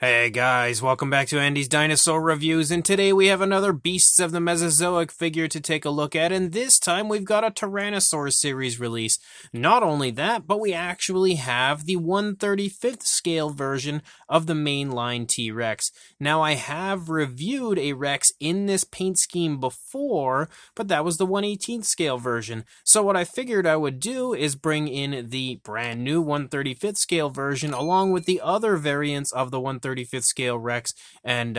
Hey guys, welcome back to Andy's Dinosaur Reviews, and today we have another Beasts of the Mesozoic figure to take a look at, and this time we've got a Tyrannosaur series release. Not only that, but we actually have the 1/35th scale version of the mainline T-Rex. Now, I have reviewed a Rex in this paint scheme before, but that was the 1/18th scale version. So what I figured I would do is bring in the brand new 1/35th scale version along with the other variants of the 1/35th scale Rex, and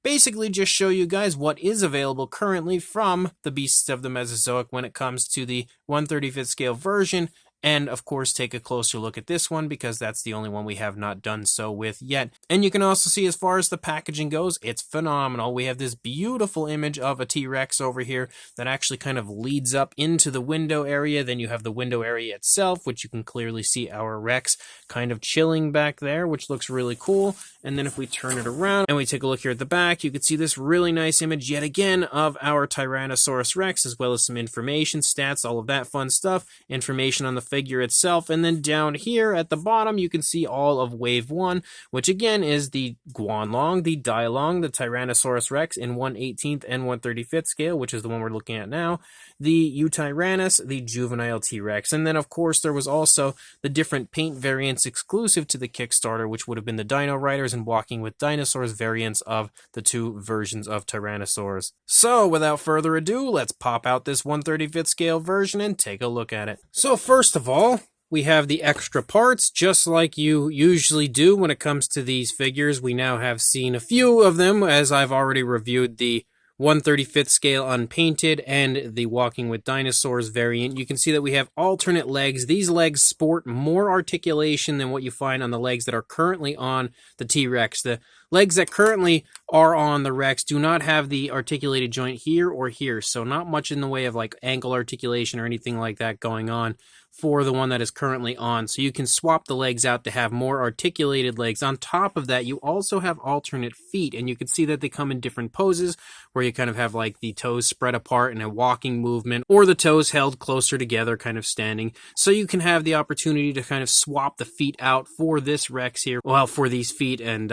basically just show you guys what is available currently from the Beasts of the Mesozoic when it comes to the 1/35th scale version, and of course take a closer look at this one because that's the only one we have not done so with yet. And you can also see, as far as the packaging goes, it's phenomenal. We have this beautiful image of a T-Rex over here that actually kind of leads up into the window area. Then you have the window area itself, which you can clearly see our Rex kind of chilling back there, which looks really cool. And then if we turn it around and we take a look here at the back, you can see this really nice image yet again of our Tyrannosaurus Rex, as well as some information, stats, all of that fun stuff, information on the figure itself. And then down here at the bottom, you can see all of Wave 1, which again is the Guanlong, the Dailong, the Tyrannosaurus Rex in 1/18th and 1/35th scale, which is the one we're looking at now, the Eutyrannus, the juvenile T-Rex. And then, of course, there was also the different paint variants exclusive to the Kickstarter, which would have been the Dino Riders and Walking with Dinosaurs variants of the two versions of Tyrannosaurs. So, without further ado, let's pop out this 1/35th scale version and take a look at it. So, first of all, we have the extra parts, just like you usually do when it comes to these figures. We now have seen a few of them, as I've already reviewed the 1/35th scale unpainted and the Walking with Dinosaurs variant. You can see that we have alternate legs. These legs sport more articulation than what you find on the legs that are currently on the T-Rex. The legs that currently are on the Rex do not have the articulated joint here or here, so not much in the way of like ankle articulation or anything like that going on for the one that is currently on. So you can swap the legs out to have more articulated legs. On top of that, you also have alternate feet, and you can see that they come in different poses where you kind of have like the toes spread apart in a walking movement, or the toes held closer together kind of standing. So you can have the opportunity to kind of swap the feet out for this Rex here. Well, for these feet and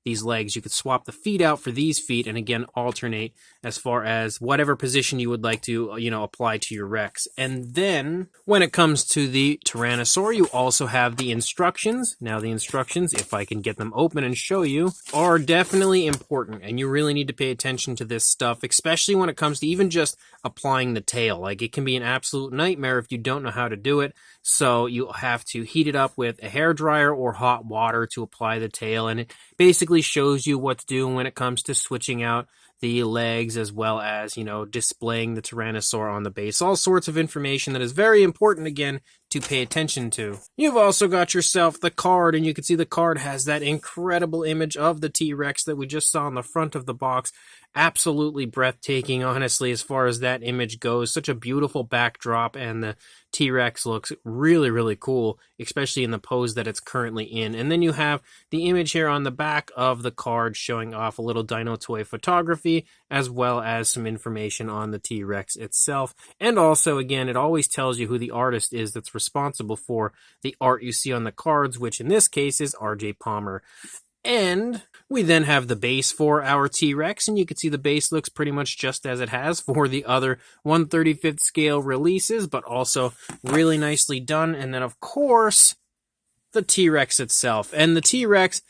these legs, you could swap the feet out for these feet and again alternate as far as whatever position you would like to, apply to your Rex. And then when it comes to the Tyrannosaur, you also have the instructions. Now the instructions, if I can get them open and show you, are definitely important, and you really need to pay attention to this stuff, especially when it comes to even just applying the tail. Like, it can be an absolute nightmare if you don't know how to do it. So you have to heat it up with a hairdryer or hot water to apply the tail, and it basically shows you what to do when it comes to switching out the legs, as well as, displaying the Tyrannosaur on the base. All sorts of information that is very important, again, to pay attention to. You've also got yourself the card, and you can see the card has that incredible image of the T-Rex that we just saw on the front of the box. Absolutely breathtaking, honestly, as far as that image goes. Such a beautiful backdrop, and the T-Rex looks really, really cool, especially in the pose that it's currently in. And then you have the image here on the back of the card showing off a little dino toy photography, as well as some information on the T-Rex itself. And also, again, it always tells you who the artist is that's responsible for the art you see on the cards, which in this case is R.J. Palmer. And we then have the base for our T-Rex, and you can see the base looks pretty much just as it has for the other 1/35th scale releases, but also really nicely done. And then, of course, the T-Rex itself. And the T-Rex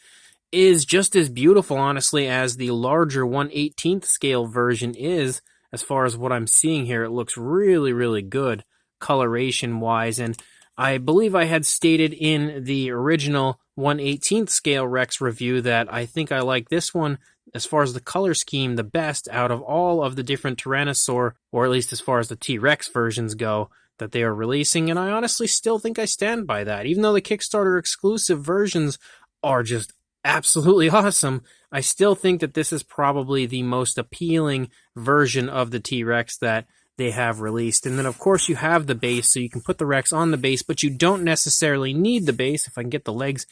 is just as beautiful, honestly, as the larger 1/18th scale version is. As far as what I'm seeing here, it looks really, really good coloration-wise, and I believe I had stated in the original 1/18th scale Rex review that I think I like this one, as far as the color scheme, the best out of all of the different Tyrannosaur, or at least as far as the T-Rex versions go, that they are releasing, and I honestly still think I stand by that. Even though the Kickstarter exclusive versions are just absolutely awesome, I still think that this is probably the most appealing version of the T-Rex that they have released. And then, of course, you have the base, so you can put the Rex on the base, but you don't necessarily need the base. If I can get the legs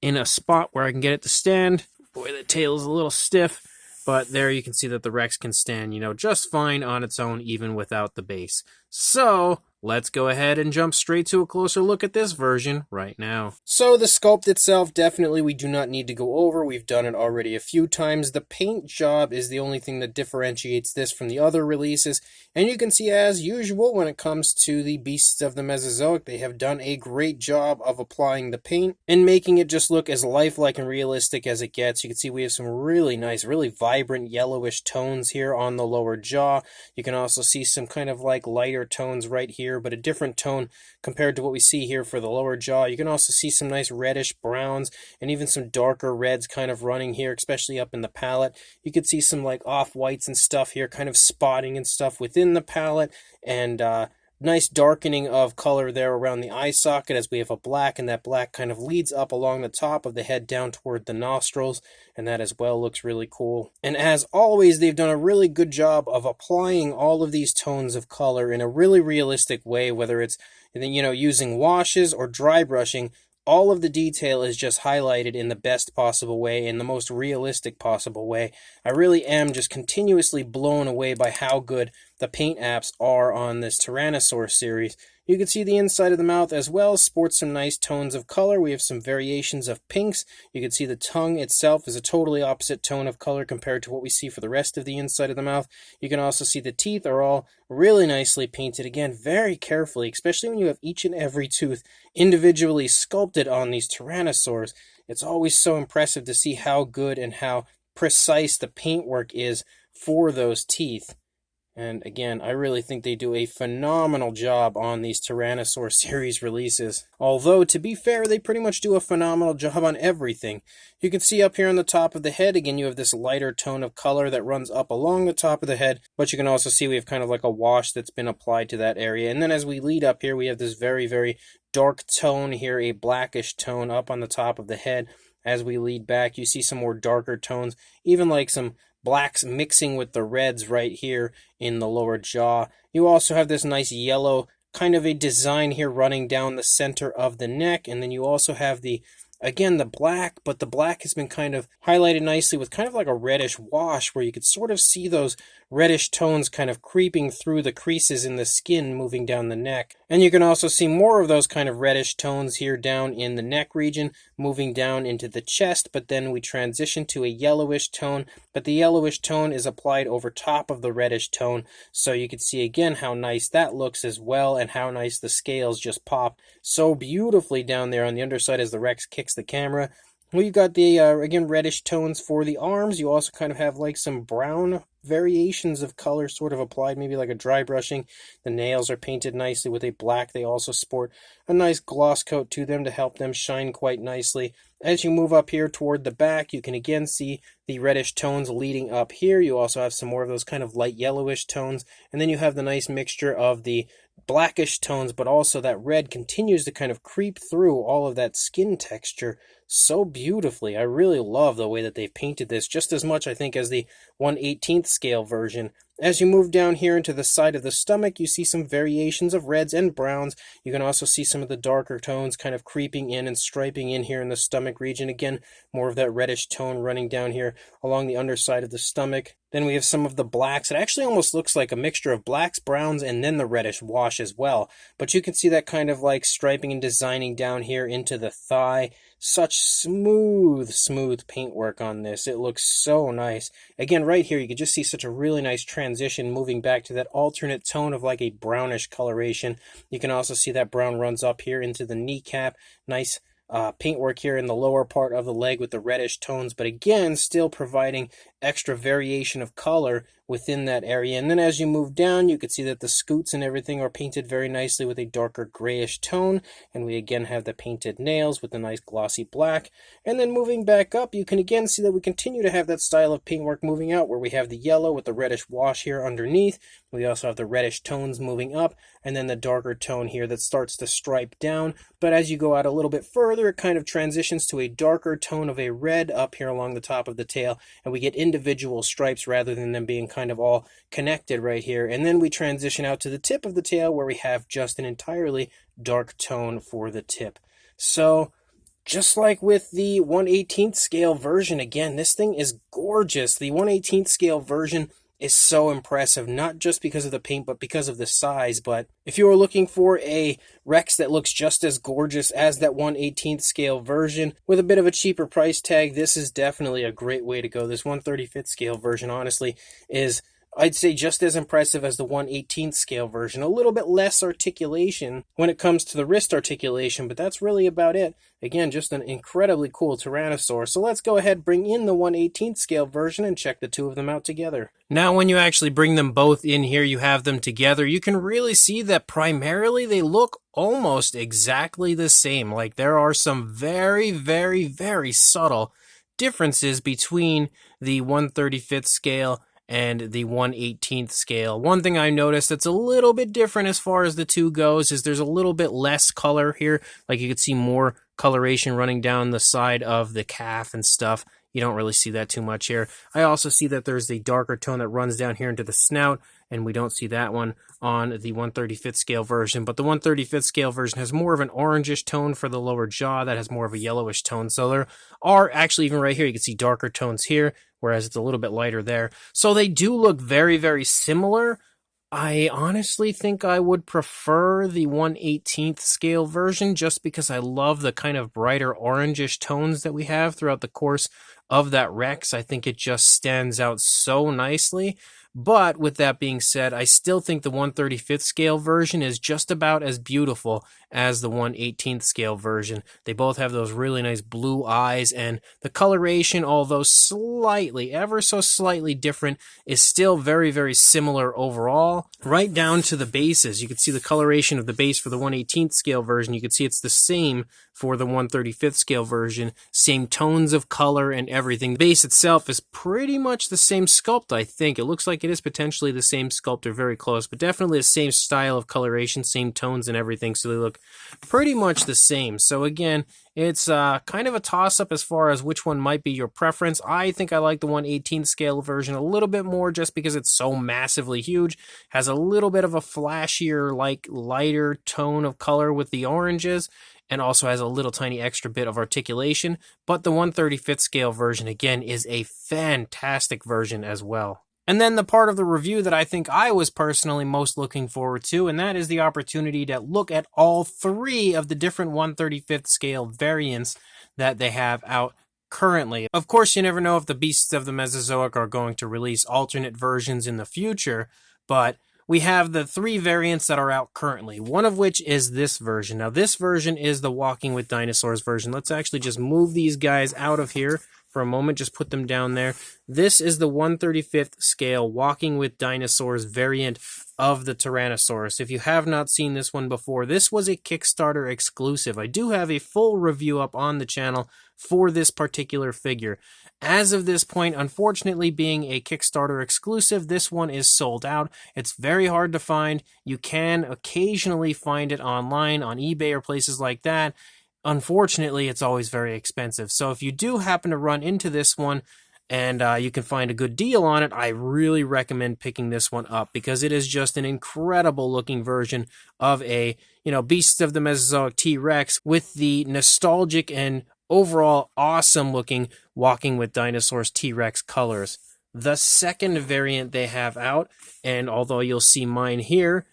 in a spot where I can get it to stand. Boy, the tail is a little stiff, but there you can see that the Rex can stand, just fine on its own, even without the base. So, Let's go ahead and jump straight to a closer look at this version right now. So the sculpt itself, definitely we do not need to go over. We've done it already a few times. The paint job is the only thing that differentiates this from the other releases. And you can see, as usual, when it comes to the Beasts of the Mesozoic, they have done a great job of applying the paint and making it just look as lifelike and realistic as it gets. You can see we have some really nice, really vibrant yellowish tones here on the lower jaw. You can also see some kind of like lighter tones right here, but a different tone compared to what we see here for the lower jaw. You can also see some nice reddish browns and even some darker reds kind of running here, especially up in the palate. You could see some like off-whites and stuff here, kind of spotting and stuff within the palate, and nice darkening of color there around the eye socket as we have a black, and that black kind of leads up along the top of the head down toward the nostrils, and that as well looks really cool. And as always, they've done a really good job of applying all of these tones of color in a really realistic way, whether it's, you know, using washes or dry brushing. All of the detail is just highlighted in the best possible way, in the most realistic possible way. I really am just continuously blown away by how good the paint apps are on this Tyrannosaur series. You can see the inside of the mouth as well sports some nice tones of color. We have some variations of pinks. You can see the tongue itself is a totally opposite tone of color compared to what we see for the rest of the inside of the mouth. You can also see the teeth are all really nicely painted, again, very carefully, especially when you have each and every tooth individually sculpted on these Tyrannosaurs. It's always so impressive to see how good and how precise the paintwork is for those teeth. And again, I really think they do a phenomenal job on these Tyrannosaur series releases. Although, to be fair, they pretty much do a phenomenal job on everything. You can see up here on the top of the head, again, you have this lighter tone of color that runs up along the top of the head. But you can also see we have kind of like a wash that's been applied to that area. And then as we lead up here, we have this very, very dark tone here, a blackish tone up on the top of the head. As we lead back, you see some more darker tones, even like some blacks mixing with the reds right here in the lower jaw. You also have this nice yellow kind of a design here running down the center of the neck, and then you also have the, again, the black, but the black has been kind of highlighted nicely with kind of like a reddish wash where you could sort of see those reddish tones kind of creeping through the creases in the skin moving down the neck. And you can also see more of those kind of reddish tones here down in the neck region moving down into the chest, but then we transition to a yellowish tone, but the yellowish tone is applied over top of the reddish tone, so you can see again how nice that looks as well, and how nice the scales just pop so beautifully down there on the underside as the Rex kicks the camera. We've got the, again, reddish tones for the arms. You also kind of have like some brown variations of color sort of applied, maybe like a dry brushing. The nails are painted nicely with a black. They also sport a nice gloss coat to them to help them shine quite nicely. As you move up here toward the back, you can again see the reddish tones leading up here. You also have some more of those kind of light yellowish tones. And then you have the nice mixture of the blackish tones, but also that red continues to kind of creep through all of that skin texture so beautifully. I really love the way that they've painted this, just as much, I think, as the 1/18th scale version. As you move down here into the side of the stomach, you see some variations of reds and browns. You can also see some of the darker tones kind of creeping in and striping in here in the stomach region. Again, more of that reddish tone running down here along the underside of the stomach. Then we have some of the blacks. It actually almost looks like a mixture of blacks, browns, and then the reddish wash as well. But you can see that kind of like striping and designing down here into the thigh. Such smooth paintwork on this. It looks so nice. Again, right here, you can just see such a really nice transition moving back to that alternate tone of like a brownish coloration. You can also see that brown runs up here into the kneecap. Nice paintwork here in the lower part of the leg with the reddish tones, but again, still providing extra variation of color within that area. And then as you move down, you can see that the scoots and everything are painted very nicely with a darker grayish tone. And we again have the painted nails with a nice glossy black. And then moving back up, you can again see that we continue to have that style of paintwork moving out, where we have the yellow with the reddish wash here underneath. We also have the reddish tones moving up, and then the darker tone here that starts to stripe down. But as you go out a little bit further, it kind of transitions to a darker tone of a red up here along the top of the tail, and we get individual stripes rather than them being kind of all connected right here. And then we transition out to the tip of the tail, where we have just an entirely dark tone for the tip. So just like with the 1/18th scale version, again, this thing is gorgeous. The 1/18th scale version is so impressive, not just because of the paint, but because of the size. But if you are looking for a Rex that looks just as gorgeous as that 1/18th scale version with a bit of a cheaper price tag, this is definitely a great way to go. This 1/35th scale version, honestly, is, I'd say, just as impressive as the 1/18th scale version. A little bit less articulation when it comes to the wrist articulation, but that's really about it. Again, just an incredibly cool Tyrannosaur. So let's go ahead, bring in the 1/18th scale version and check the two of them out together. Now, when you actually bring them both in here, you have them together, you can really see that primarily they look almost exactly the same. Like, there are some very, very, very subtle differences between the 1/35th scale and the 1/18th scale. One thing I noticed that's a little bit different as far as the two goes is there's a little bit less color here. Like, you could see more coloration running down the side of the calf and stuff. You don't really see that too much here. I also see that there's the darker tone that runs down here into the snout, and we don't see that one on the 1/35th scale version. But the 1/35th scale version has more of an orangish tone for the lower jaw. That has more of a yellowish tone. So there are actually, even right here, you can see darker tones here, whereas it's a little bit lighter there. So they do look very, very similar. I honestly think I would prefer the 1/18th scale version just because I love the kind of brighter orangish tones that we have throughout the course of that Rex. I think it just stands out so nicely. But with that being said, I still think the 1/35th scale version is just about as beautiful as the 1/18th scale version. They both have those really nice blue eyes, and the coloration, although slightly, ever so slightly different, is still very, very similar overall, right down to the bases. You can see the coloration of the base for the 1/18th scale version. You can see it's the same for the 1/35th scale version. Same tones of color and everything. The base itself is pretty much the same sculpt, I think. It looks like it is potentially the same sculpt or very close, but definitely the same style of coloration, same tones and everything, so they look pretty much the same. So again, it's kind of a toss-up as far as which one might be your preference. I think I like the 1/18th scale version a little bit more just because it's so massively huge, has a little bit of a flashier, like, lighter tone of color with the oranges, and also has a little tiny extra bit of articulation. But the 1/35th scale version, again, is a fantastic version as well. And then the part of the review that I think I was personally most looking forward to, and that is the opportunity to look at all three of the different 1/35th scale variants that they have out currently. Of course, you never know if the beasts of the Mesozoic are going to release alternate versions in the future, but we have the three variants that are out currently, one of which is this version. Now, this version is the Walking with Dinosaurs version. Let's actually just move these guys out of here for a moment, just put them down there. This is the 1/35th scale Walking with Dinosaurs variant of the Tyrannosaurus. If you have not seen this one before, this was a Kickstarter exclusive. I do have a full review up on the channel for this particular figure. As of this point, unfortunately, being a Kickstarter exclusive, this one is sold out. It's very hard to find. You can occasionally find it online on eBay or places like that. Unfortunately, it's always very expensive. So if you do happen to run into this one and you can find a good deal on it, I really recommend picking this one up because it is just an incredible looking version of a, Beasts of the Mesozoic T-Rex with the nostalgic and overall awesome looking Walking with Dinosaurs T-Rex colors. The second variant they have out, and although you'll see mine here,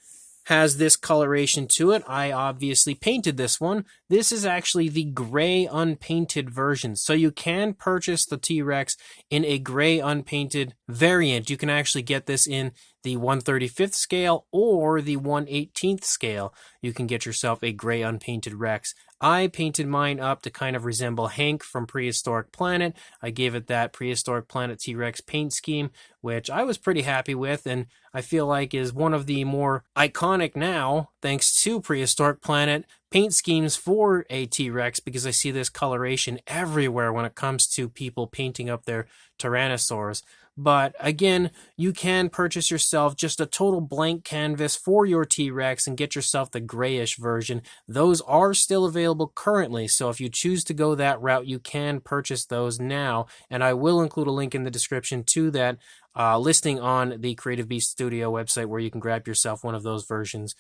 has this coloration to it. I obviously painted this one. This is actually the gray unpainted version. So you can purchase the T-Rex in a gray unpainted variant. You can actually get this in the 1/35th scale or the 1/18th scale. You can get yourself a gray unpainted Rex. I painted mine up to kind of resemble Hank from Prehistoric Planet. I gave it that Prehistoric Planet T-Rex paint scheme, which I was pretty happy with, and I feel like is one of the more iconic now, thanks to Prehistoric Planet, paint schemes for a T-Rex, because I see this coloration everywhere when it comes to people painting up their Tyrannosaurs. But again, you can purchase yourself just a total blank canvas for your T-Rex and get yourself the grayish version. Those are still available currently, so if you choose to go that route, you can purchase those now. And I will include a link in the description to that listing on the Creative Beast Studio website where you can grab yourself one of those versions.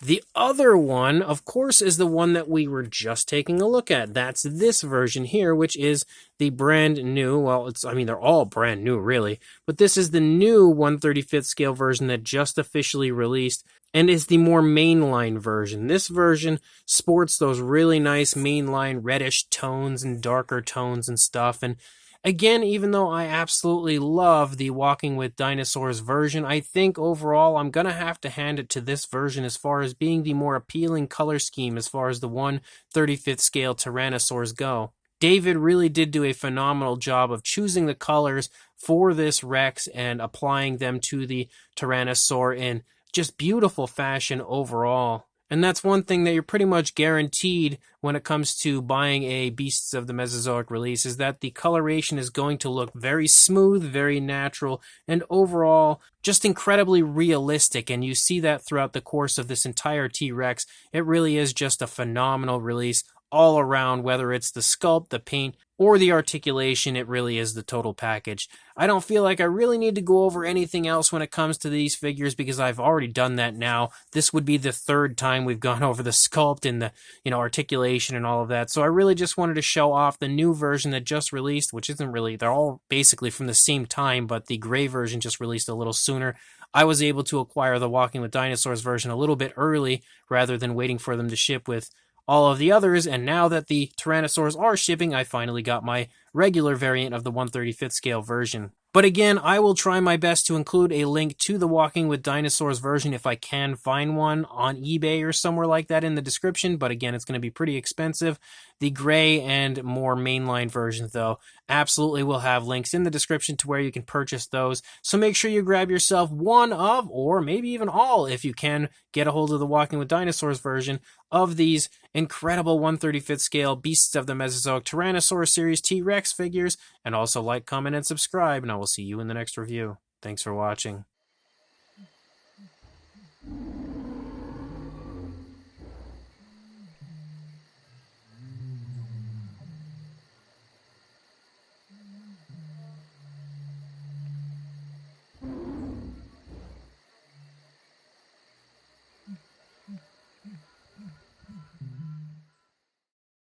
The other one, of course, is the one that we were just taking a look at. That's this version here, which is the brand new, well, they're all brand new, really, but this is the new 1/35th scale version that just officially released and is the more mainline version. This version sports those really nice mainline reddish tones and darker tones and stuff, and again, even though I absolutely love the Walking with Dinosaurs version, I think overall I'm going to have to hand it to this version as far as being the more appealing color scheme as far as the 1/35th scale Tyrannosaurs go. David really did do a phenomenal job of choosing the colors for this Rex and applying them to the Tyrannosaur in just beautiful fashion overall. And that's one thing that you're pretty much guaranteed when it comes to buying a Beasts of the Mesozoic release, is that the coloration is going to look very smooth, very natural, and overall just incredibly realistic. And you see that throughout the course of this entire T-Rex. It really is just a phenomenal release all around, whether it's the sculpt, the paint, or the articulation. It really is the total package. I don't feel like I really need to go over anything else when it comes to these figures because I've already done that now. This would be the third time we've gone over the sculpt and the, articulation and all of that. So I really just wanted to show off the new version that just released, which isn't really, they're all basically from the same time, but the gray version just released a little sooner. I was able to acquire the Walking with Dinosaurs version a little bit early rather than waiting for them to ship with all of the others, and now that the Tyrannosaurs are shipping, I finally got my regular variant of the 1/35th scale version. But again, I will try my best to include a link to the Walking with Dinosaurs version if I can find one on eBay or somewhere like that in the description, but again, it's going to be pretty expensive. The gray and more mainline versions, though, absolutely will have links in the description to where you can purchase those. So make sure you grab yourself one of, or maybe even all, if you can get a hold of the Walking with Dinosaurs version of these incredible 1/35th scale Beasts of the Mesozoic Tyrannosaur series T-Rex figures, and also like, comment, and subscribe, and I will see you in the next review. Thanks for watching.